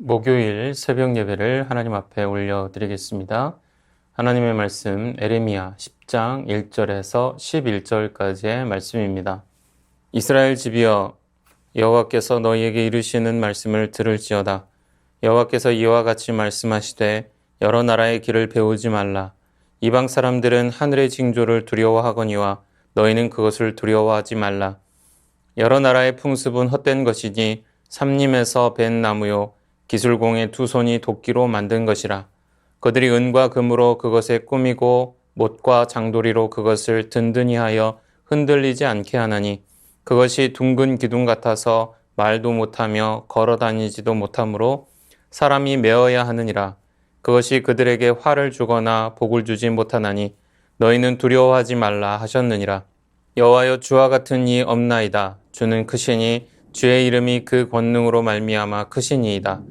목요일 새벽 예배를 하나님 앞에 올려드리겠습니다. 하나님의 말씀 에레미야 10장 1절에서 11절까지의 말씀입니다. 이스라엘 집이여, 여호와께서 너희에게 이르시는 말씀을 들을지어다. 여호와께서 이와 같이 말씀하시되 여러 나라의 길을 배우지 말라. 이방 사람들은 하늘의 징조를 두려워하거니와 너희는 그것을 두려워하지 말라. 여러 나라의 풍습은 헛된 것이니 삼림에서 벤 나무요 기술공의 두 손이 도끼로 만든 것이라. 그들이 은과 금으로 그것에 꾸미고 못과 장도리로 그것을 든든히 하여 흔들리지 않게 하나니 그것이 둥근 기둥 같아서 말도 못하며 걸어 다니지도 못하므로 사람이 메어야 하느니라. 그것이 그들에게 화를 주거나 복을 주지 못하나니 너희는 두려워하지 말라 하셨느니라. 여호와여, 주와 같은 이 없나이다. 주는 크시니 주의 이름이 그 권능으로 말미암아 크시니이다.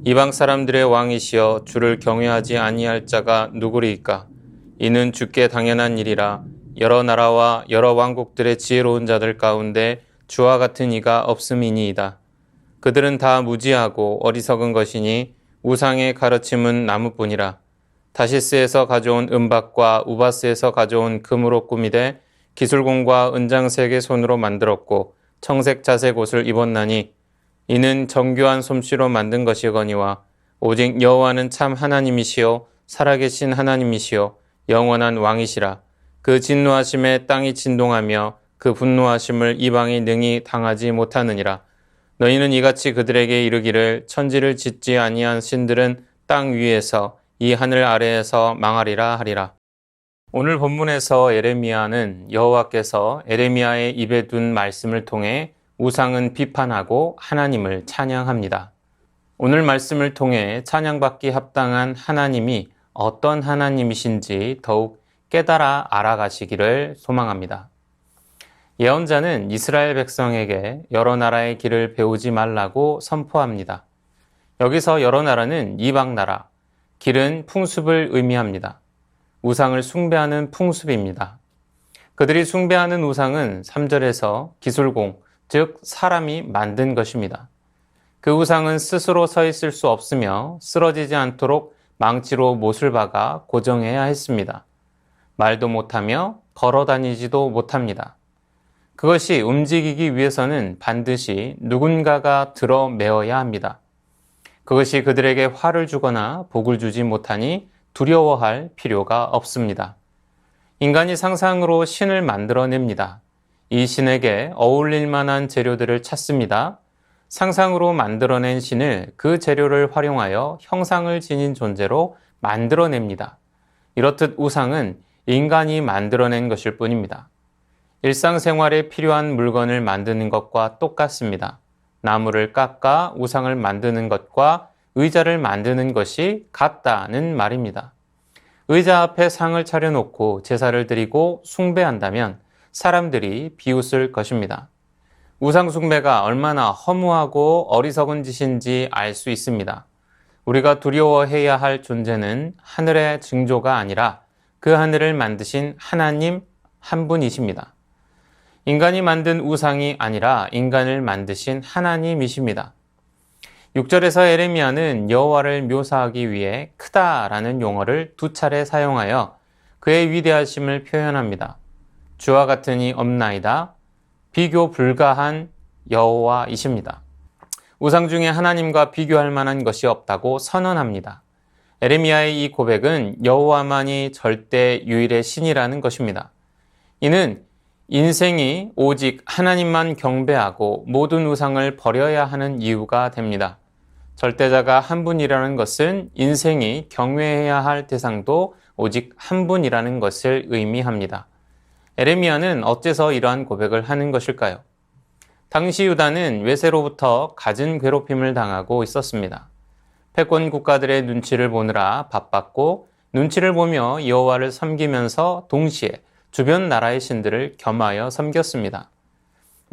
이방 사람들의 왕이시여, 주를 경외하지 아니할 자가 누구리이까? 이는 주께 당연한 일이라. 여러 나라와 여러 왕국들의 지혜로운 자들 가운데 주와 같은 이가 없음이니이다. 그들은 다 무지하고 어리석은 것이니 우상의 가르침은 나무뿐이라. 다시스에서 가져온 은박과 우바스에서 가져온 금으로 꾸미되 기술공과 은장색의 손으로 만들었고 청색 자색 옷을 입었나니 이는 정교한 솜씨로 만든 것이거니와 오직 여호와는 참 하나님이시요 살아계신 하나님이시요 영원한 왕이시라. 그 진노하심에 땅이 진동하며 그 분노하심을 이방이 능히 당하지 못하느니라. 너희는 이같이 그들에게 이르기를 천지를 짓지 아니한 신들은 땅 위에서 이 하늘 아래에서 망하리라 하리라. 오늘 본문에서 에레미야는 여호와께서 에레미야의 입에 둔 말씀을 통해 우상은 비판하고 하나님을 찬양합니다. 오늘 말씀을 통해 찬양받기 합당한 하나님이 어떤 하나님이신지 더욱 깨달아 알아가시기를 소망합니다. 예언자는 이스라엘 백성에게 여러 나라의 길을 배우지 말라고 선포합니다. 여기서 여러 나라는 이방 나라, 길은 풍습을 의미합니다. 우상을 숭배하는 풍습입니다. 그들이 숭배하는 우상은 3절에서 기술공, 즉 사람이 만든 것입니다. 그 우상은 스스로 서 있을 수 없으며 쓰러지지 않도록 망치로 못을 박아 고정해야 했습니다. 말도 못하며 걸어 다니지도 못합니다. 그것이 움직이기 위해서는 반드시 누군가가 들어 메어야 합니다. 그것이 그들에게 화를 주거나 복을 주지 못하니 두려워할 필요가 없습니다. 인간이 상상으로 신을 만들어냅니다. 이 신에게 어울릴 만한 재료들을 찾습니다. 상상으로 만들어낸 신을 그 재료를 활용하여 형상을 지닌 존재로 만들어냅니다. 이렇듯 우상은 인간이 만들어낸 것일 뿐입니다. 일상생활에 필요한 물건을 만드는 것과 똑같습니다. 나무를 깎아 우상을 만드는 것과 의자를 만드는 것이 같다는 말입니다. 의자 앞에 상을 차려놓고 제사를 드리고 숭배한다면 사람들이 비웃을 것입니다. 우상 숭배가 얼마나 허무하고 어리석은 짓인지 알 수 있습니다. 우리가 두려워해야 할 존재는 하늘의 징조가 아니라 그 하늘을 만드신 하나님 한 분이십니다. 인간이 만든 우상이 아니라 인간을 만드신 하나님이십니다. 6절에서 에레미야는 여호와를 묘사하기 위해 크다라는 용어를 2차례 사용하여 그의 위대하심을 표현합니다. 주와 같은 이 없나이다. 비교 불가한 여호와이십니다. 우상 중에 하나님과 비교할 만한 것이 없다고 선언합니다. 에레미야의 이 고백은 여호와만이 절대 유일의 신이라는 것입니다. 이는 인생이 오직 하나님만 경배하고 모든 우상을 버려야 하는 이유가 됩니다. 절대자가 한 분이라는 것은 인생이 경외해야 할 대상도 오직 한 분이라는 것을 의미합니다. 에레미야는 어째서 이러한 고백을 하는 것일까요? 당시 유다는 외세로부터 갖은 괴롭힘을 당하고 있었습니다. 패권 국가들의 눈치를 보느라 바빴고 눈치를 보며 여호와를 섬기면서 동시에 주변 나라의 신들을 겸하여 섬겼습니다.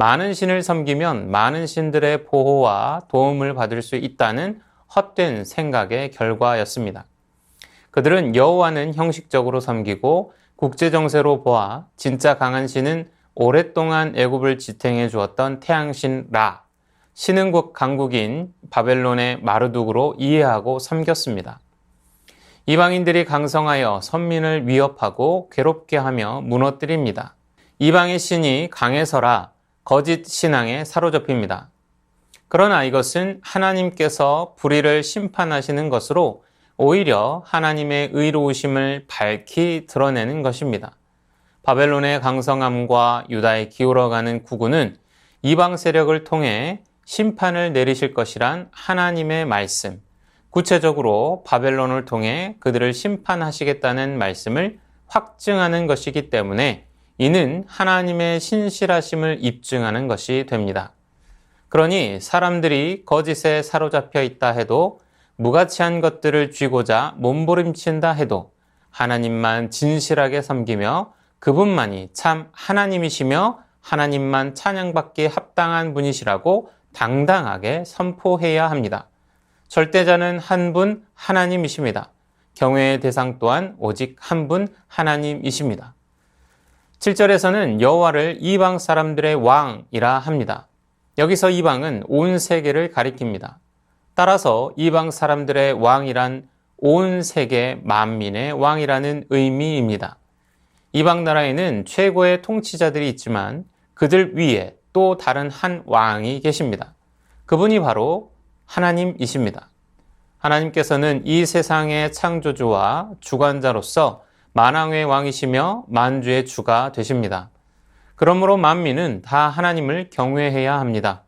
많은 신을 섬기면 많은 신들의 보호와 도움을 받을 수 있다는 헛된 생각의 결과였습니다. 그들은 여호와는 형식적으로 섬기고 국제정세로 보아 진짜 강한 신은 오랫동안 애굽을 지탱해 주었던 태양신 라, 신흥국 강국인 바벨론의 마르둑으로 이해하고 섬겼습니다. 이방인들이 강성하여 선민을 위협하고 괴롭게 하며 무너뜨립니다. 이방의 신이 강해서라 거짓 신앙에 사로잡힙니다. 그러나 이것은 하나님께서 불의를 심판하시는 것으로 오히려 하나님의 의로우심을 밝히 드러내는 것입니다. 바벨론의 강성함과 유다의 기울어가는 구구는 이방 세력을 통해 심판을 내리실 것이란 하나님의 말씀, 구체적으로 바벨론을 통해 그들을 심판하시겠다는 말씀을 확증하는 것이기 때문에 이는 하나님의 신실하심을 입증하는 것이 됩니다. 그러니 사람들이 거짓에 사로잡혀 있다 해도 무가치한 것들을 쥐고자 몸부림친다 해도 하나님만 진실하게 섬기며 그분만이 참 하나님이시며 하나님만 찬양받기 합당한 분이시라고 당당하게 선포해야 합니다. 절대자는 한 분 하나님이십니다. 경외의 대상 또한 오직 한 분 하나님이십니다. 7절에서는 여호와를 이방 사람들의 왕이라 합니다. 여기서 이방은 온 세계를 가리킵니다. 따라서 이방 사람들의 왕이란 온 세계 만민의 왕이라는 의미입니다. 이방 나라에는 최고의 통치자들이 있지만 그들 위에 또 다른 한 왕이 계십니다. 그분이 바로 하나님이십니다. 하나님께서는 이 세상의 창조주와 주관자로서 만왕의 왕이시며 만주의 주가 되십니다. 그러므로 만민은 다 하나님을 경외해야 합니다.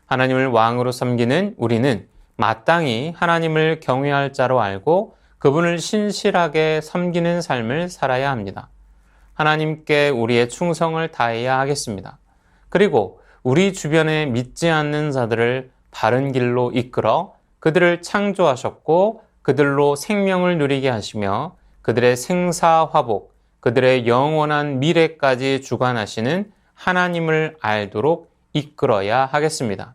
하나님을 왕으로 섬기는 우리는 마땅히 하나님을 경외할 자로 알고 그분을 신실하게 섬기는 삶을 살아야 합니다. 하나님께 우리의 충성을 다해야 하겠습니다. 그리고 우리 주변에 믿지 않는 자들을 바른 길로 이끌어 그들을 창조하셨고 그들로 생명을 누리게 하시며 그들의 생사화복, 그들의 영원한 미래까지 주관하시는 하나님을 알도록 이끌어야 하겠습니다.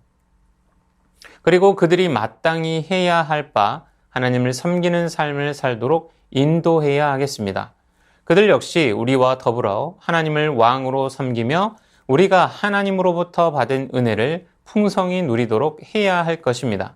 그리고 그들이 마땅히 해야 할 바 하나님을 섬기는 삶을 살도록 인도해야 하겠습니다. 그들 역시 우리와 더불어 하나님을 왕으로 섬기며 우리가 하나님으로부터 받은 은혜를 풍성히 누리도록 해야 할 것입니다.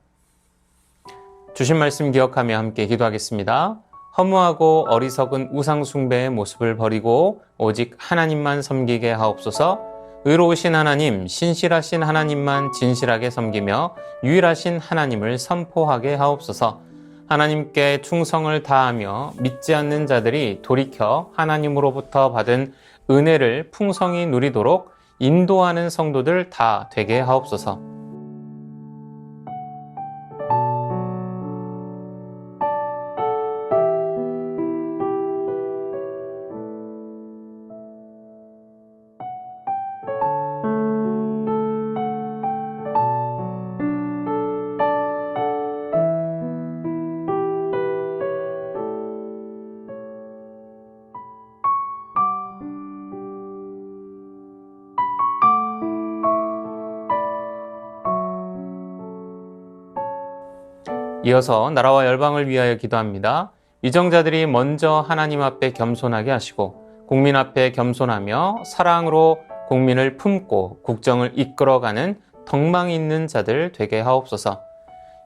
주신 말씀 기억하며 함께 기도하겠습니다. 허무하고 어리석은 우상 숭배의 모습을 버리고 오직 하나님만 섬기게 하옵소서. 의로우신 하나님, 신실하신 하나님만 진실하게 섬기며 유일하신 하나님을 선포하게 하옵소서. 하나님께 충성을 다하며 믿지 않는 자들이 돌이켜 하나님으로부터 받은 은혜를 풍성히 누리도록 인도하는 성도들 다 되게 하옵소서. 이어서 나라와 열방을 위하여 기도합니다. 위정자들이 먼저 하나님 앞에 겸손하게 하시고 국민 앞에 겸손하며 사랑으로 국민을 품고 국정을 이끌어가는 덕망 있는 자들 되게 하옵소서.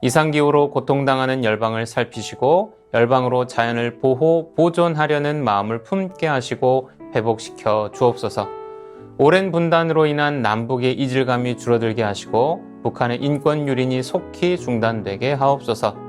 이상기후로 고통당하는 열방을 살피시고 열방으로 자연을 보존하려는 마음을 품게 하시고 회복시켜 주옵소서. 오랜 분단으로 인한 남북의 이질감이 줄어들게 하시고 북한의 인권 유린이 속히 중단되게 하옵소서.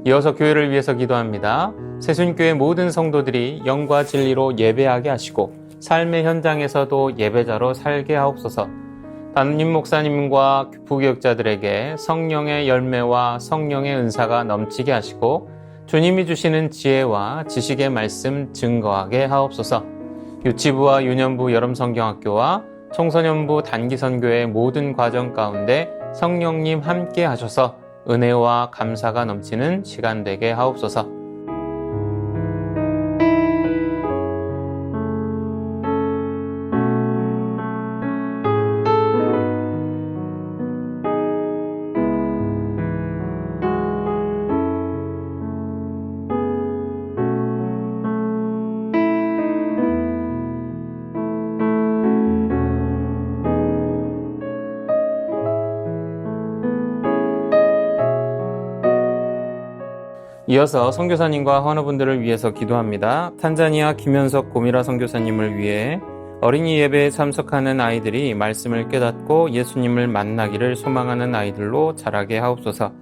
이어서 교회를 위해서 기도합니다. 새순교회 모든 성도들이 영과 진리로 예배하게 하시고 삶의 현장에서도 예배자로 살게 하옵소서. 담임 목사님과 부교육자들에게 성령의 열매와 성령의 은사가 넘치게 하시고 주님이 주시는 지혜와 지식의 말씀 증거하게 하옵소서. 유치부와 유년부 여름성경학교와 청소년부 단기선교의 모든 과정 가운데 성령님 함께 하셔서 은혜와 감사가 넘치는 시간 되게 하옵소서. 이어서 선교사님과 환우분들을 위해서 기도합니다. 탄자니아 김현석 고미라 선교사님을 위해 어린이 예배에 참석하는 아이들이 말씀을 깨닫고 예수님을 만나기를 소망하는 아이들로 자라게 하옵소서.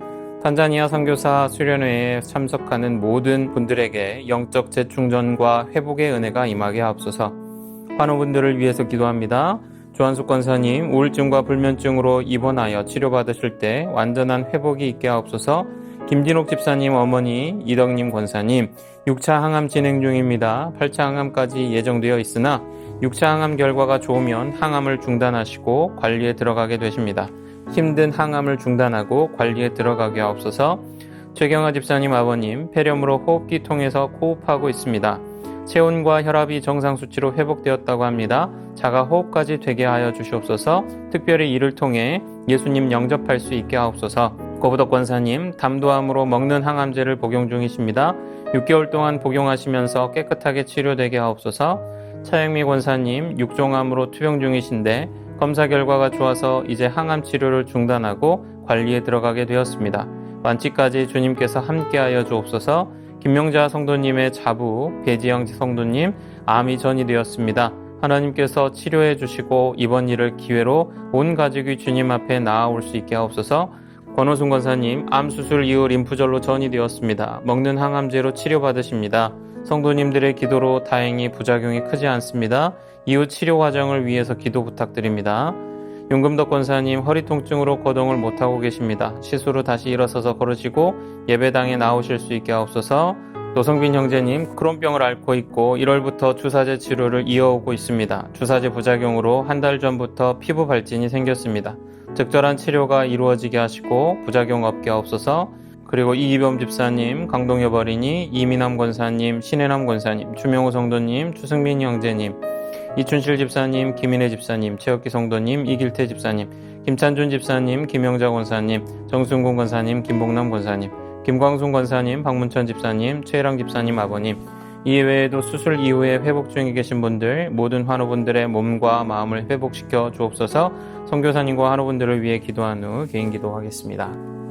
탄자니아 선교사 수련회에 참석하는 모든 분들에게 영적 재충전과 회복의 은혜가 임하게 하옵소서. 환우분들을 위해서 기도합니다. 조한숙 권사님 우울증과 불면증으로 입원하여 치료받으실 때 완전한 회복이 있게 하옵소서. 김진옥 집사님 어머니, 이덕님 권사님 6차 항암 진행 중입니다. 8차 항암까지 예정되어 있으나 6차 항암 결과가 좋으면 항암을 중단하시고 관리에 들어가게 되십니다. 힘든 항암을 중단하고 관리에 들어가게 하옵소서. 최경아 집사님 아버님 폐렴으로 호흡기 통해서 호흡하고 있습니다. 체온과 혈압이 정상 수치로 회복되었다고 합니다. 자가 호흡까지 되게 하여 주시옵소서. 특별히 이를 통해 예수님 영접할 수 있게 하옵소서. 고부덕 권사님 담도암으로 먹는 항암제를 복용 중이십니다. 6개월 동안 복용하시면서 깨끗하게 치료되게 하옵소서. 차영미 권사님 육종암으로 투병 중이신데 검사 결과가 좋아서 이제 항암 치료를 중단하고 관리에 들어가게 되었습니다. 완치까지 주님께서 함께하여 주옵소서. 김명자 성도님의 자부 배지영 성도님 암이 전이되었습니다. 하나님께서 치료해 주시고 이번 일을 기회로 온 가족이 주님 앞에 나아올 수 있게 하옵소서. 권호순 권사님 암수술 이후 림프절로 전이되었습니다. 먹는 항암제로 치료받으십니다. 성도님들의 기도로 다행히 부작용이 크지 않습니다. 이후 치료 과정을 위해서 기도 부탁드립니다. 윤금덕 권사님 허리 통증으로 거동을 못하고 계십니다. 시술 후 다시 일어서서 걸으시고 예배당에 나오실 수 있게 하옵소서. 노성빈 형제님 크론병을 앓고 있고 1월부터 주사제 치료를 이어오고 있습니다. 주사제 부작용으로 한 달 전부터 피부 발진이 생겼습니다. 적절한 치료가 이루어지게 하시고 부작용 없게 하옵소서. 그리고 이기범 집사님, 강동엽 어린이, 이민남 권사님, 신혜남 권사님, 주명호 성도님, 추승민 형제님, 이춘실 집사님, 김인혜 집사님, 최혁기 성도님, 이길태 집사님, 김찬준 집사님, 김영자 권사님, 정순곤 권사님, 김봉남 권사님, 김광순 권사님, 박문천 집사님, 최혜랑 집사님 아버님, 이외에도 수술 이후에 회복 중에 계신 분들, 모든 환우분들의 몸과 마음을 회복시켜 주옵소서. 선교사님과 환우분들을 위해 기도한 후 개인 기도하겠습니다.